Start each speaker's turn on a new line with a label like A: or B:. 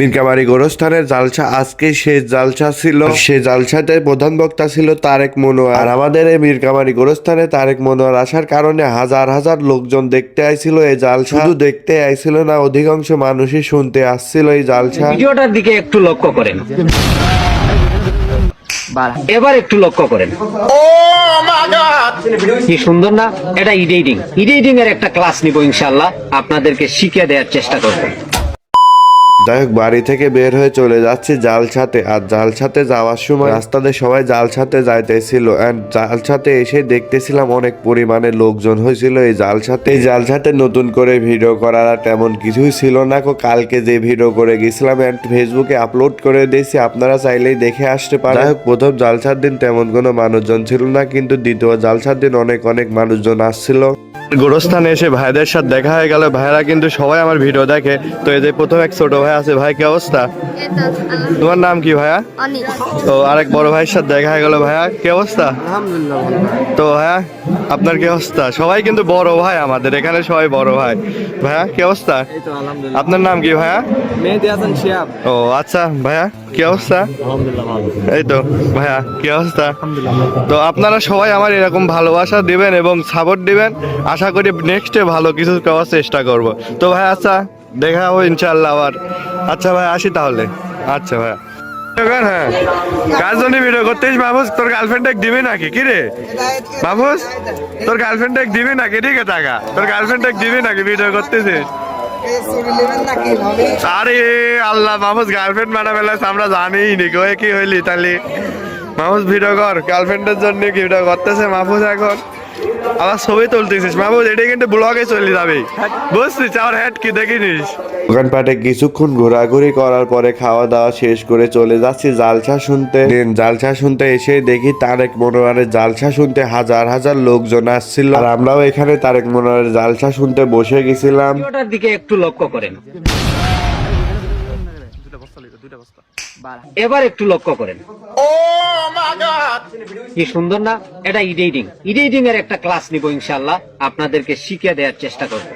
A: মিরকাবাড়ি গোরস্থানের জালসা আজকে শেষ জালসা ছিল। সে জালসাতে প্রধান বক্তা ছিল তারেক মনোয়ার। আর আমাদের এই মিরকাবাড়ি গোরস্থানে তারেক মনোয়ার আসার কারণে হাজার হাজার লোকজন দেখতে আইছিল এই জালসা। শুধু দেখতে আইছিল না, অধিকাংশ মানুষই শুনতে আসছিল এই জালসা।
B: ভিডিওটার দিকে একটু লক্ষ্য করেন, এবার একটু লক্ষ্য করেন। কি সুন্দর না? এটা এডিটিং এর একটা ক্লাস নিব ইনশাআল্লাহ, আপনাদেরকে শিখিয়ে দেওয়ার চেষ্টা করব।
A: যাই হোক, বাড়ি থেকে বের হয়ে চলে যাচ্ছি জালসাতে। আর জালসাতে যাওয়ার সময় রাস্তাতে সবাই জালসাতে যাইতেছিল। এন্ড জালসাতে এসে দেখতেছিলাম অনেক পরিমাণে লোকজন হয়েছিল এই জালসাতে। এই জালসাতে নতুন করে ভিডিও করার তেমন কিছুই ছিল না। কালকে যে ভিডিও করে গেছিলাম এন্ড ফেসবুকে আপলোড করে দিয়েছি, আপনারা চাইলেই দেখে আসতে পারেন। যাই হোক, প্রথম জালসার দিন তেমন কোনো মানুষজন ছিল না, কিন্তু দ্বিতীয় জালসার দিন অনেক মানুষজন আসছিল। গোরস্থানে এসে ভাইদের সাথে দেখা হয়ে গেল। ভাইরা কিন্তু সবাই আমার ভিডিও দেখে। তো এই যে প্রথম এক ছোট ভাই আছে। ভাই, কি অবস্থা? তোমার নাম কি ভাইয়া? তো আরেক বড় ভাইয়ের সাথে দেখা হয়ে গেল। ভাইয়া, কি অবস্থা?
C: আলহামদুলিল্লাহ।
A: তো ভাইয়া, আপনার কি অবস্থা? সবাই কিন্তু বড় ভাই, আমাদের এখানে সবাই বড় ভাই। ভাইয়া, কি অবস্থা?
C: এই তো আলহামদুলিল্লাহ।
A: আপনার নাম কি ভাইয়া?
C: মেহেদি হাসান শিহাব।
A: ও আচ্ছা। ভাইয়া, কি অবস্থা?
C: আলহামদুলিল্লাহ ভালো।
A: এই তো ভাইয়া, কি অবস্থা?
C: আলহামদুলিল্লাহ।
A: তো আপনারা সবাই আমার এরকম ভালোবাসা দিবেন এবং সাপোর্ট দিবেন। আশা করি নেক্সটে ভালো কিছু করার চেষ্টা করব। তো ভাই, আচ্ছা, দেখা হবে ইনশাআল্লাহ আবার। আচ্ছা ভাই, আসি তাহলে। আচ্ছা ভাইয়া। হ্যাঁ, কার জন্য ভিডিও করতেছিস বাবুস? তোর গার্লফ্রেন্ড এক দিবি নাকি? কি রে বাবুস, তোর গার্লফ্রেন্ড এক দিবি নাকি? ঠিক আছে টাকা, তোর গার্লফ্রেন্ড এক দিবি নাকি ভিডিও করতেছিস? আরে আল্লাহ, মাহফুজ গার্লফ্রেন্ড মানা বেলা আমরা জানিই নি গো। কি হইলি তাহলে? মাহফুজ ভিডিও কর, গার্লফ্রেন্ডের জন্য ভিডিও করতেছে মাহফুজ। এখন আবার ছবি তুলতেছিস মাহফুজ, এটা কিন্তু ব্লগে চলে যাবে, বুঝছিস? আমার হেড কি দেখিনিস? দোকানপাটে কিছুক্ষণ ঘোরাঘুরি করার পরে খাওয়া দাওয়া শেষ করে চলে যাচ্ছি জালসা শুনতে। জালসা শুনতে এসে দেখি তারেক মনোয়ারের জালসা শুনতে হাজার হাজার লোকজন আসছিল। আর আমরাও এখানে তারেক মনোয়ারের জালসা শুনতে বসে গেছিলাম।
B: ভিডিওটার দিকে একটু লক্ষ্য করেন, এবার একটু লক্ষ্য করেন। কি সুন্দর না? এটা এডিটিং এর একটা ক্লাস নিব ইনশাআল্লাহ, আপনাদেরকে শিখিয়ে দেওয়ার চেষ্টা করব।